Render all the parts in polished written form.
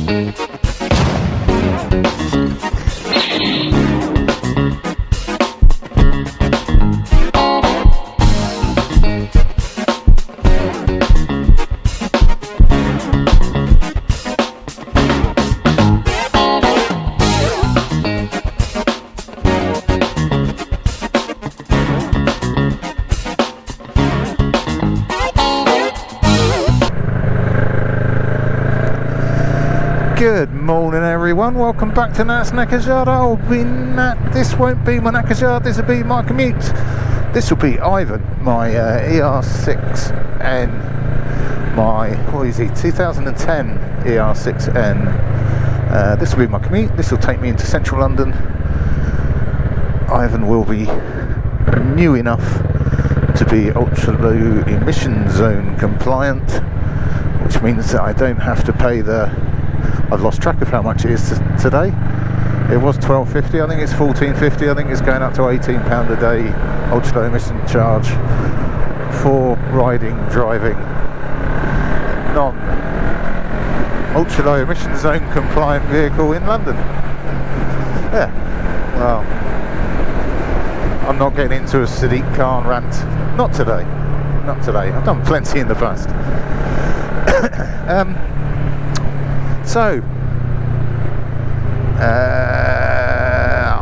Good morning everyone, welcome back to Nat's Knackers Yard. I'll be Nat, this won't be my Knackers Yard, this will be my commute. This will be Ivan, my ER6N, my, what is he, 2010 ER6N. This will be my commute, this will take me into central London. Ivan will be new enough to be ultra low emission zone compliant, which means that I don't have to pay the, I've lost track of how much it is today. It was £12.50, I think it's £14.50, I think it's going up to £18 a day ultra low emission charge for riding, driving non ultra low emission zone compliant vehicle in London. Yeah, well, I'm not getting into a Sadiq Khan rant, not today, not today. I've done plenty in the past. So,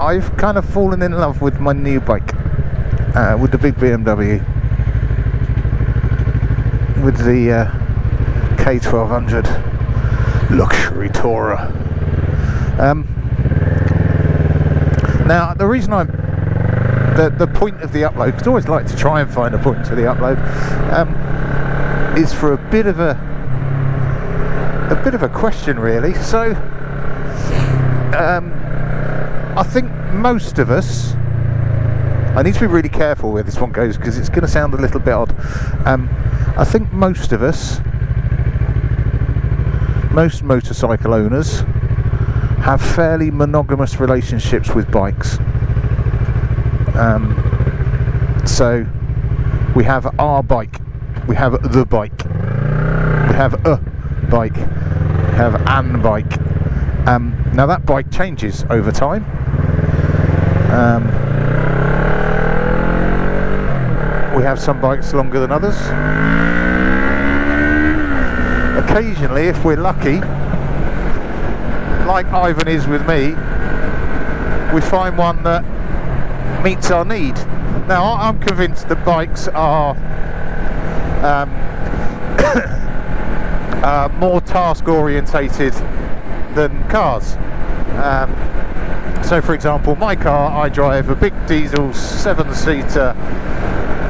I've kind of fallen in love with my new bike, with the big BMW, with the K1200 luxury tourer. Now, the reason the point of the upload, because I always like to try and find a point to the upload, is for a bit of a question really. So I think most of us, I need to be really careful where this one goes because it's going to sound a little bit odd. I think most of us, most motorcycle owners, have fairly monogamous relationships with bikes. So we have our bike, we have the bike, we have a bike, have an bike. Now that bike changes over time. We have some bikes longer than others. Occasionally, if we're lucky, like Ivan is with me, we find one that meets our need. Now I'm convinced that bikes are more task orientated than cars. So for example, my car, I drive a big diesel 7-seater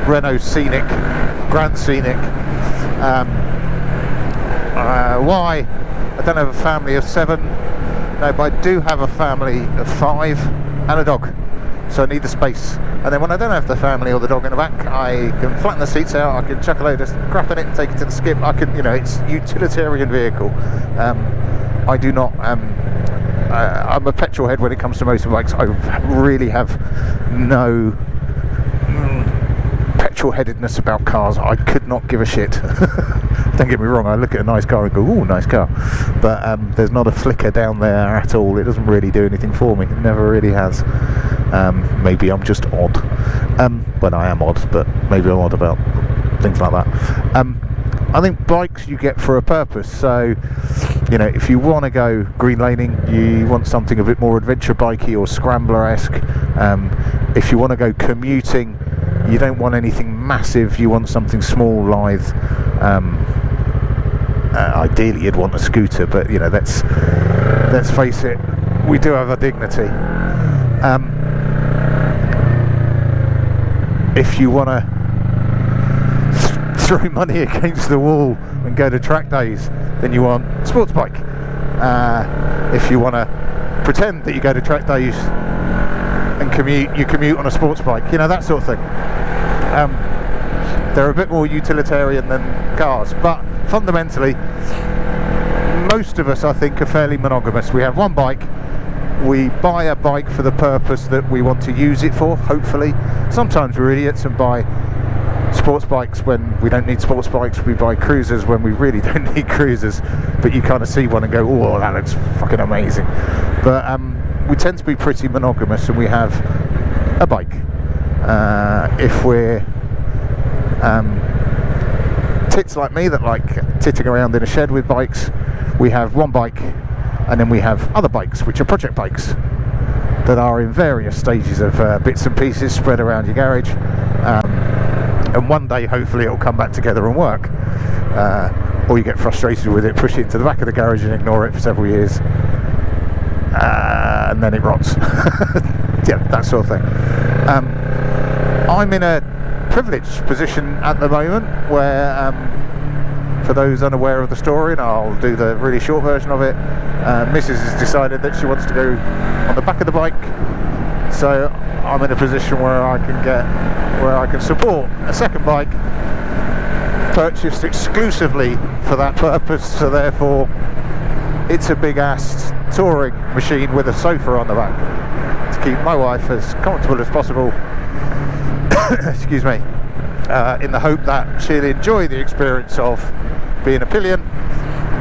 Renault Scenic, Grand Scenic. Why? I don't have a family of 7, no, but I do have a family of 5 and a dog, so I need the space. And then when I don't have the family or the dog in the back, I can flatten the seats out, I can chuck a load of crap in it, take it to the skip. I can, you know, it's a utilitarian vehicle. I do not, I'm a petrol head when it comes to motorbikes. I really have no petrol headedness about cars. I could not give a shit. Don't get me wrong, I look at a nice car and go, ooh, nice car. But there's not a flicker down there at all. It doesn't really do anything for me. It never really has. Maybe I'm just odd. Well, I am odd, but maybe I'm odd about things like that. I think bikes you get for a purpose. So, you know, if you want to go green laning, you want something a bit more adventure bikey or scrambler-esque. If you want to go commuting, you don't want anything massive, you want something small, lithe. Ideally you'd want a scooter, but you know, let's face it, we do have a dignity. If you want to throw money against the wall and go to track days, then you want a sports bike. If you want to pretend that you go to track days and you commute on a sports bike, you know, that sort of thing. They're a bit more utilitarian than cars, but fundamentally most of us, I think, are fairly monogamous. We have one bike, we buy a bike for the purpose that we want to use it for, hopefully. Sometimes we're idiots and buy sports bikes when we don't need sports bikes, we buy cruisers when we really don't need cruisers, but you kind of see one and go, oh, that looks fucking amazing. But we tend to be pretty monogamous, and we have a bike. If we're tits like me that like titting around in a shed with bikes, we have one bike, and then we have other bikes which are project bikes that are in various stages of bits and pieces spread around your garage, and one day hopefully it'll come back together and work, or you get frustrated with it, push it to the back of the garage and ignore it for several years, and then it rots. Yeah, that sort of thing. I'm in a privileged position at the moment where, for those unaware of the story, and I'll do the really short version of it, Mrs. has decided that she wants to go on the back of the bike, so I'm in a position where I can support a second bike purchased exclusively for that purpose. So therefore it's a big ass touring machine with a sofa on the back to keep my wife as comfortable as possible. Excuse me, in the hope that she'll enjoy the experience of being a pillion,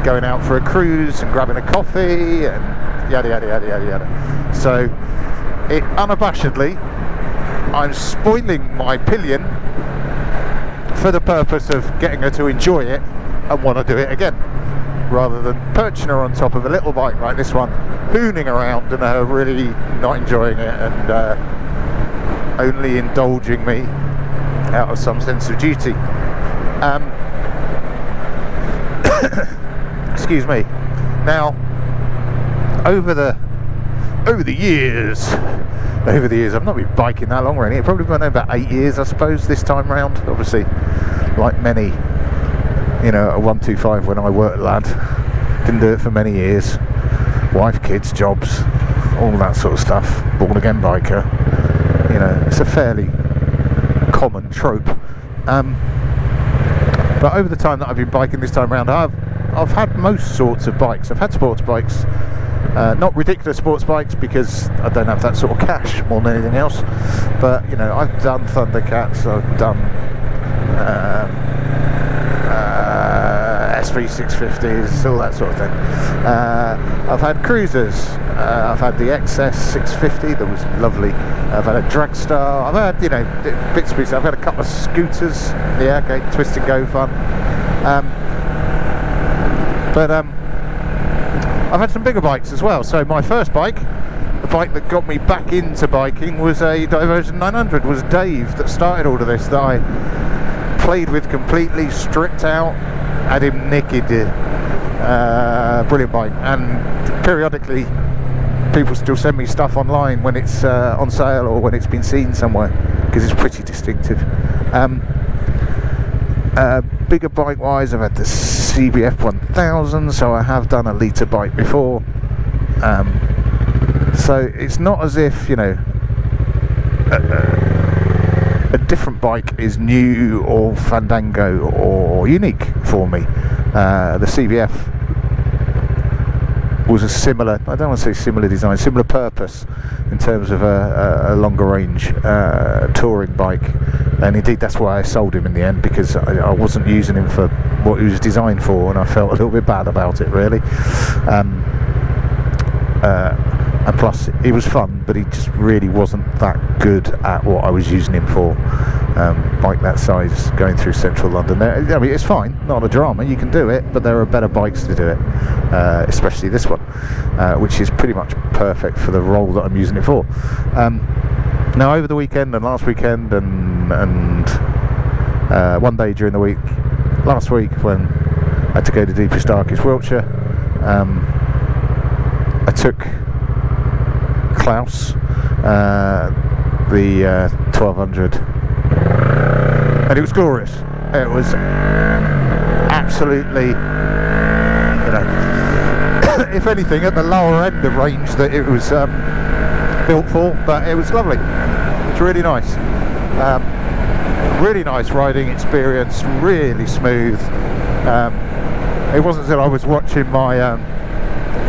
going out for a cruise and grabbing a coffee and yada yada yada yada yada. So it unabashedly, I'm spoiling my pillion for the purpose of getting her to enjoy it and want to do it again, rather than perching her on top of a little bike like this one, hooning around and her really not enjoying it and only indulging me out of some sense of duty. Excuse me. Now, over the years, I've not been biking that long really. It probably been about 8 years, I suppose, this time round. Obviously, like many, a 125 when I worked lad, didn't do it for many years. Wife, kids, jobs, all that sort of stuff. Born again biker. It's a fairly common trope. But over the time that I've been biking this time around, I've had most sorts of bikes. I've had sports bikes, not ridiculous sports bikes because I don't have that sort of cash more than anything else. But I've done Thundercats, I've done SV650s, all that sort of thing. I've had cruisers. I've had the XS 650 that was lovely. I've had a Dragstar. I've had bits and pieces. I've had a couple of scooters. Yeah, okay, twist and go fun. But I've had some bigger bikes as well. So my first bike, the bike that got me back into biking, was a Diversion 900. Was Dave that started all of this, that I played with completely, stripped out, had him naked. Brilliant bike. And periodically people still send me stuff online when it's on sale or when it's been seen somewhere, because it's pretty distinctive. Bigger bike wise, I've had the CBF 1000, so I have done a litre bike before, so it's not as if a different bike is new or fandango or unique for me. The CBF was a similar, I don't want to say similar design, similar purpose in terms of a longer range touring bike, and indeed that's why I sold him in the end, because I wasn't using him for what he was designed for, and I felt a little bit bad about it really. And plus it was fun, but he just really wasn't that good at what I was using him for. Bike that size going through central London, I mean, it's fine, not a drama, you can do it, but there are better bikes to do it, especially this one, which is pretty much perfect for the role that I'm using it for. Now over the weekend and last weekend and one day during the week last week, when I had to go to deepest darkest Wiltshire, I took Klaus, the 1200, and it was glorious. It was absolutely, if anything, at the lower end of range that it was built for, but it was lovely. It's really nice. Really nice riding experience, really smooth. It wasn't until I was watching my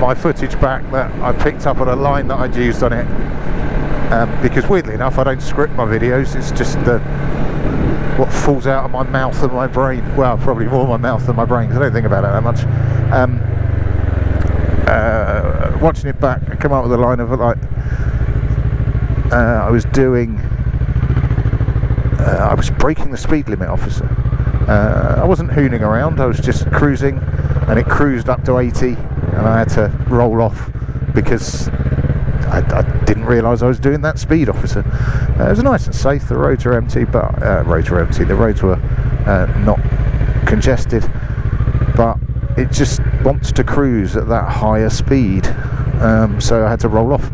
my footage back that I picked up on a line that I'd used on it, because weirdly enough I don't script my videos, it's just what falls out of my mouth and my brain. Well, probably more my mouth than my brain, because I don't think about it that much. Watching it back, I came up with a line of like, I was breaking the speed limit, officer. I wasn't hooning around, I was just cruising, and it cruised up to 80, and I had to roll off because I didn't realise I was doing that speed, officer. It was nice and safe, the roads were empty, but the roads were not congested, but it just wants to cruise at that higher speed, so I had to roll off.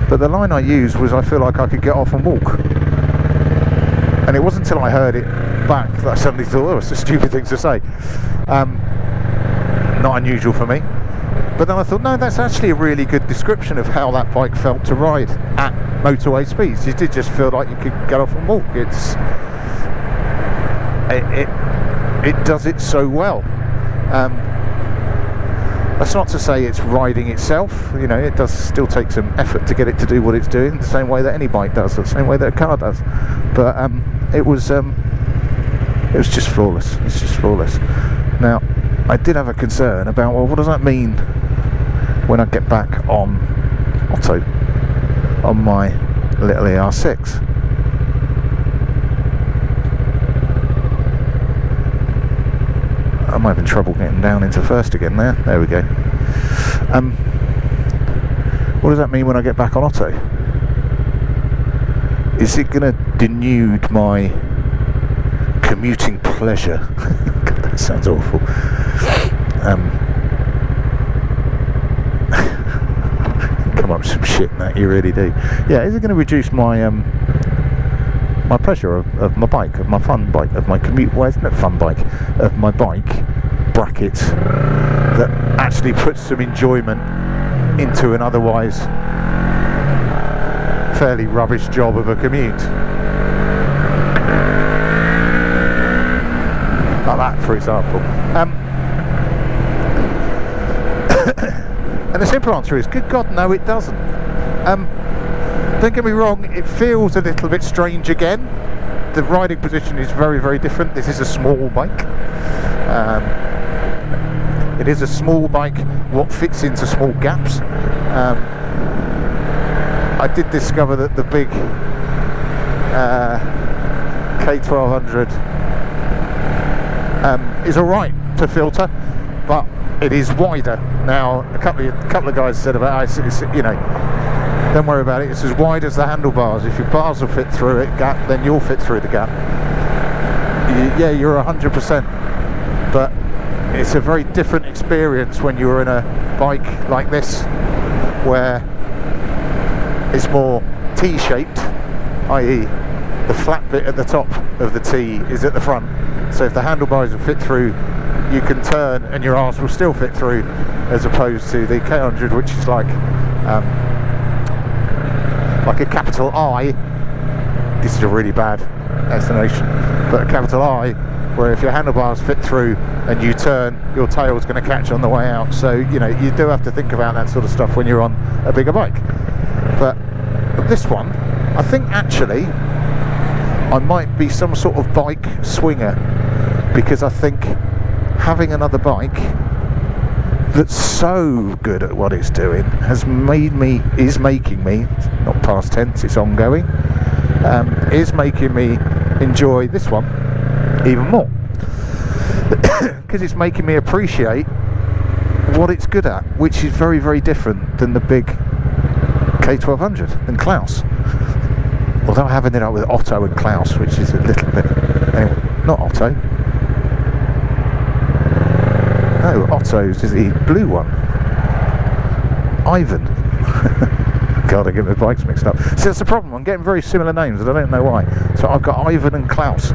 But the line I used was, I feel like I could get off and walk. And it wasn't until I heard it back that I suddenly thought, oh, it's a stupid thing to say. Not unusual for me. But then I thought, no, that's actually a really good description of how that bike felt to ride at motorway speeds. You did just feel like you could get off and walk. It does it so well. That's not to say it's riding itself, you know, it does still take some effort to get it to do what it's doing, the same way that any bike does, the same way that a car does. But it was just flawless. It's just flawless. Now, I did have a concern about, well, what does that mean when I get back on Otto on my little ER6? I'm having trouble getting down into first again there. There we go. What does that mean when I get back on Otto? Is it going to denude my commuting pleasure? God, that sounds awful. Come up with some shit, that you really do. Yeah, is it going to reduce my my pleasure of my bike, of my fun bike, of my commute, well, isn't it fun bike, of my bike, brackets, that actually puts some enjoyment into an otherwise fairly rubbish job of a commute. Like that, for example. And the simple answer is, good God, no, it doesn't. Don't get me wrong, it feels a little bit strange again. The riding position is very, very different. This is a small bike. It is a small bike, what fits into small gaps. I did discover that the big K1200 is alright to filter, but it is wider. Now, a couple of guys said about it, you know, don't worry about it, it's as wide as the handlebars. If your bars will fit through it, then you'll fit through the gap. Yeah, you're 100%, but it's a very different experience when you're in a bike like this, where it's more T-shaped, i.e. the flat bit at the top of the T is at the front, so if the handlebars will fit through, you can turn and your arse will still fit through, as opposed to the K100, which is like a capital I. This is a really bad explanation, but a capital I, where if your handlebars fit through and you turn, your tail's going to catch on the way out. So, you know, you do have to think about that sort of stuff when you're on a bigger bike. But this one, I think actually I might be some sort of bike swinger, because I think having another bike that's so good at what it's doing is making me, not past tense, it's ongoing, is making me enjoy this one even more, because it's making me appreciate what it's good at, which is very, very different than the big K1200 and Klaus. Although I have ended up with Otto and Klaus, which is a little bit, anyway, not Otto. No, Otto's is the blue one. Ivan. God, I get my bikes mixed up. See, that's the problem. I'm getting very similar names, and I don't know why. So I've got Ivan and Klaus,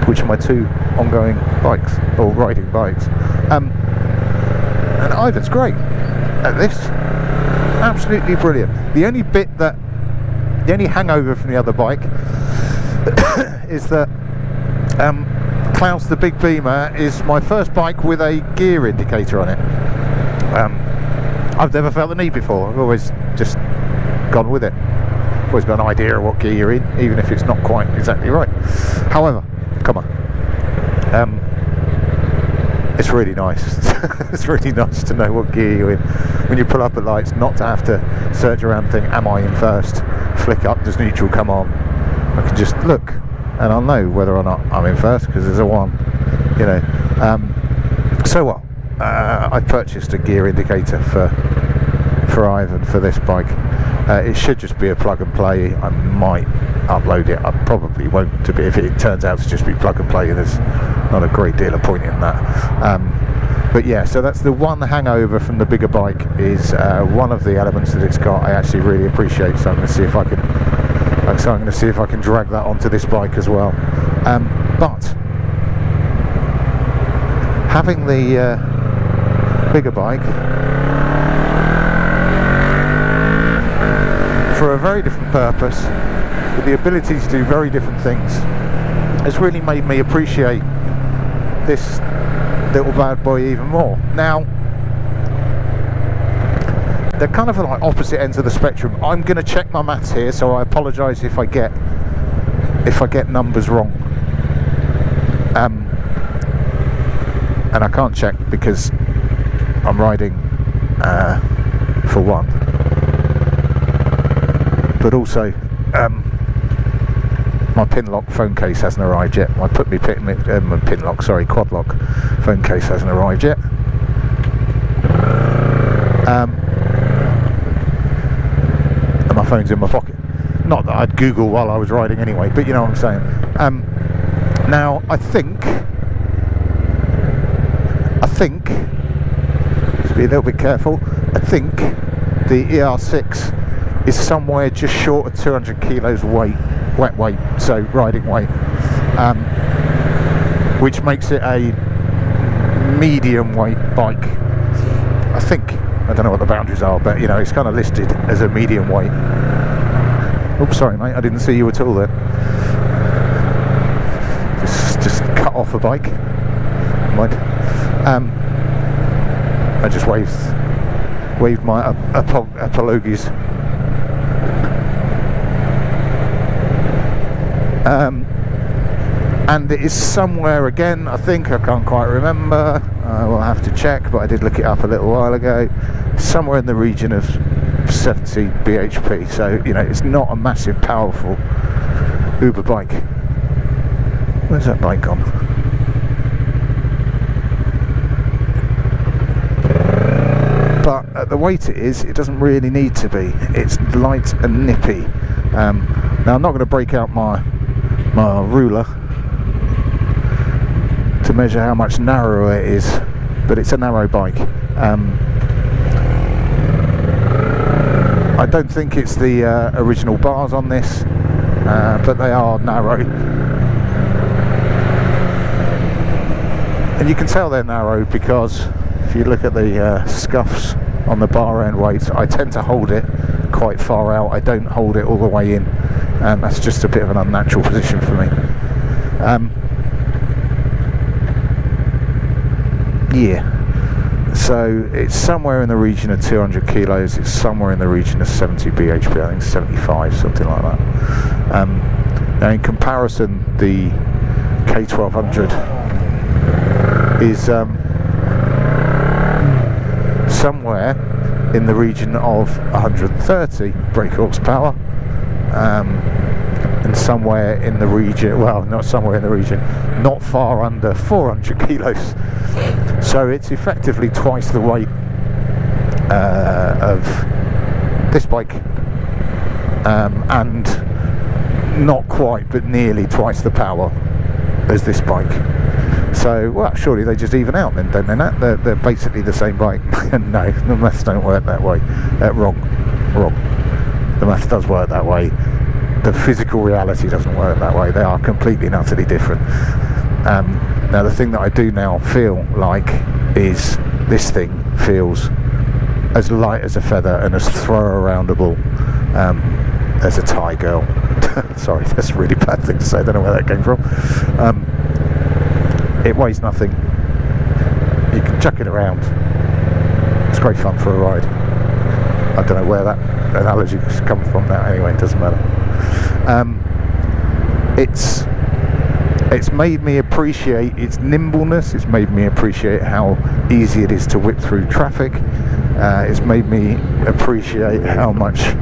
which are my two ongoing bikes, or riding bikes. And Ivan's great at this. Absolutely brilliant. The only hangover from the other bike is that Klaus, the big Beamer, is my first bike with a gear indicator on it. I've never felt the need before. I've always just gone with it. I've always got an idea of what gear you're in, even if it's not quite exactly right. However, come on, it's really nice. It's really nice to know what gear you're in when you pull up at lights, not to have to search around and think, am I in first? Flick up, does neutral come on? I can just look and I'll know whether or not I'm in first because there's a 1, you know. So what? I purchased a gear indicator for Ivan for this bike. It should just be a plug and play. I might upload it. I probably won't, if it turns out to just be plug and play. There's not a great deal of point in that. But yeah, so that's the one hangover from the bigger bike, is one of the elements that it's got I actually really appreciate. So I'm going to see if I can. So I'm going to see if I can drag that onto this bike as well. But having the bigger bike for a very different purpose, with the ability to do very different things, has really made me appreciate this little bad boy even more. Now, they're kind of like opposite ends of the spectrum. I'm going to check my maths here, so I apologise if I get numbers wrong. And I can't check because I'm riding for one, but also my pin lock phone case hasn't arrived yet. My quad lock phone case hasn't arrived yet. And my phone's in my pocket. Not that I'd Google while I was riding anyway, but you know what I'm saying. Now I think just be a little bit careful. I think the ER6 is somewhere just short of 200 kilos wet weight, so riding weight, which makes it a medium weight bike. I think, I don't know what the boundaries are, but you know, it's kind of listed as a medium weight. Oops, sorry mate, I didn't see you at all then. Just cut off a bike. Mind. I just waved my apologies. And it is somewhere again, I think, I can't quite remember, I will have to check, but I did look it up a little while ago, somewhere in the region of 70 bhp, so you know, it's not a massive powerful Uber bike. Where's that bike gone? But at the weight it is, it doesn't really need to be. It's light and nippy. Now I'm not going to break out my ruler to measure how much narrower it is, but it's a narrow bike. I don't think it's the original bars on this, but they are narrow. And you can tell they're narrow because if you look at the scuffs on the bar end weights, I tend to hold it quite far out. I don't hold it all the way in. That's just a bit of an unnatural position for me. Yeah, so it's somewhere in the region of 200 kilos. It's somewhere in the region of 70 bhp. I think 75, something like that. Now, in comparison, the K1200 is somewhere in the region of 130 brake horsepower, and somewhere in the region, well, not somewhere in the region, not far under 400 kilos. So it's effectively twice the weight of this bike, and not quite, but nearly twice the power as this bike. So, well, surely they just even out then, don't they? They're basically the same bike. No, the maths don't work that way. Wrong. The maths does work that way. The physical reality doesn't work that way. They are completely and utterly different. Now, the thing that I do now feel like is this thing feels as light as a feather and as throw-aroundable as a Thai girl. Sorry, that's a really bad thing to say. I don't know where that came from. It weighs nothing. You can chuck it around. It's great fun for a ride. I don't know where that analogy's come from now. Anyway, it doesn't matter. It's it's made me appreciate its nimbleness. It's made me appreciate how easy it is to whip through traffic. It's made me appreciate how much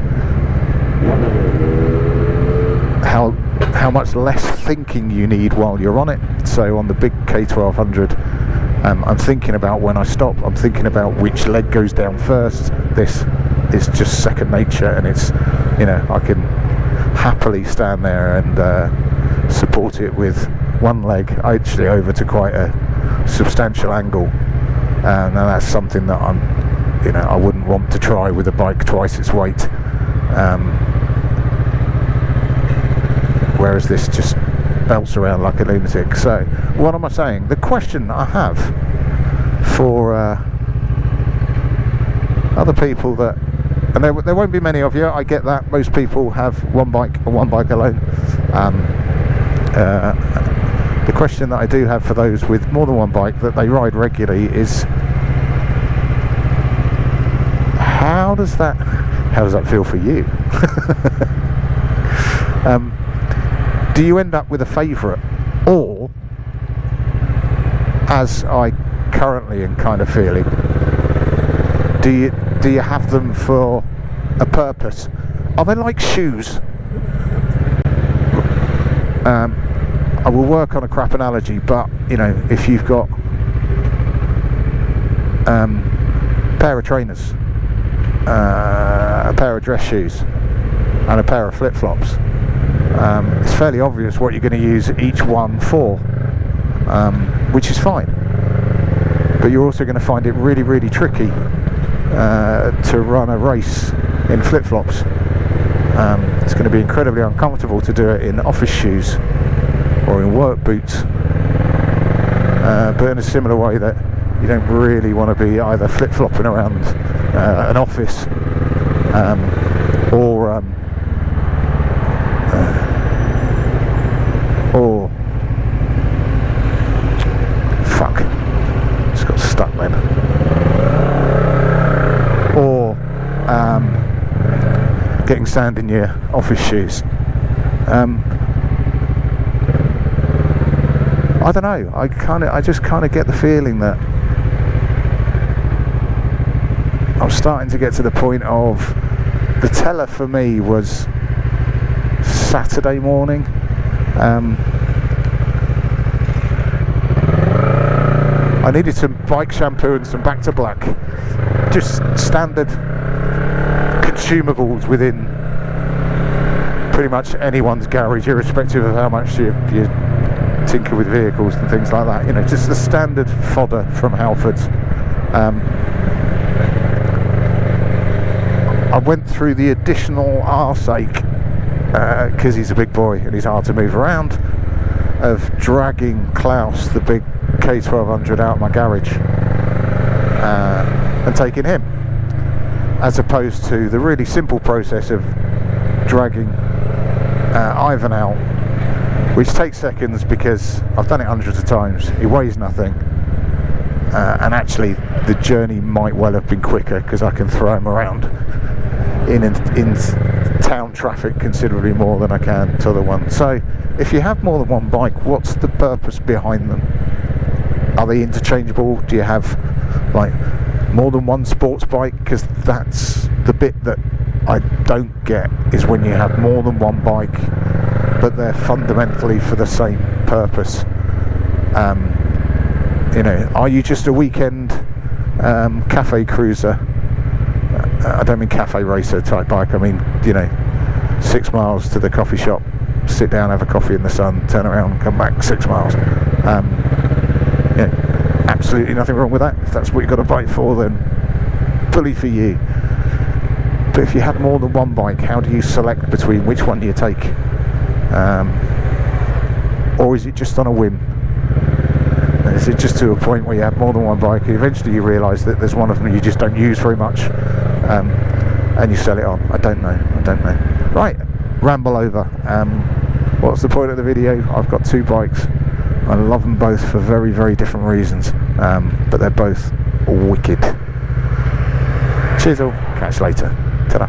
less thinking you need while you're on it. So on the big K1200, I'm thinking about when I stop. I'm thinking about which leg goes down first. This is just second nature, and it's, you know, I can happily stand there and support it with one leg actually over to quite a substantial angle. Now that's something that I wouldn't want to try with a bike twice its weight. Whereas this just belts around like a lunatic. So what am I saying? The question I have for other people that, and there won't be many of you, I get that most people have one bike or one bike alone. The question that I do have for those with more than one bike that they ride regularly is, how does that feel for you? Do you end up with a favourite, or, as I currently am kind of feeling, do you have them for a purpose? Are they like shoes? I will work on a crap analogy, but you know, if you've got a pair of trainers, a pair of dress shoes, and a pair of flip-flops, it's fairly obvious what you're going to use each one for, which is fine, but you're also going to find it really, really tricky to run a race in flip-flops. It's going to be incredibly uncomfortable to do it in office shoes or in work boots, but in a similar way that you don't really want to be either flip-flopping around an office or fuck, just got stuck then, or getting sand in your office shoes. I don't know, I just kind of get the feeling that I'm starting to get to the point of, the teller for me was Saturday morning. I needed some bike shampoo and some Back to Black, just standard consumables within pretty much anyone's garage, irrespective of how much you tinker with vehicles and things like that. You know, just the standard fodder from Halfords. I went through the additional arse-ache, because he's a big boy and he's hard to move around, of dragging Klaus, the big K1200, out of my garage and taking him, as opposed to the really simple process of dragging Ivan out, which takes seconds because I've done it hundreds of times. He weighs nothing, and actually the journey might well have been quicker because I can throw him around in town traffic considerably more than I can to the one. So if you have more than one bike, what's the purpose behind them? Are they interchangeable? Do you have like more than one sports bike? Because that's the bit that I don't get, is when you have more than one bike but they're fundamentally for the same purpose. You know, are you just a weekend cafe cruiser? I don't mean cafe racer type bike, I mean, you know, 6 miles to the coffee shop, sit down, have a coffee in the sun, turn around, come back 6 miles. Yeah, absolutely nothing wrong with that. If that's what you've got a bike for, then fully for you. But if you have more than one bike, how do you select between which one do you take? Or is it just on a whim? Is it just to a point where you have more than one bike and eventually you realise that there's one of them you just don't use very much, and you sell it on? I don't know. Right, ramble over. What's the point of the video? I've got 2 bikes. I love them both for very, very different reasons, but they're both wicked. Cheers all, catch you later. Ta-da.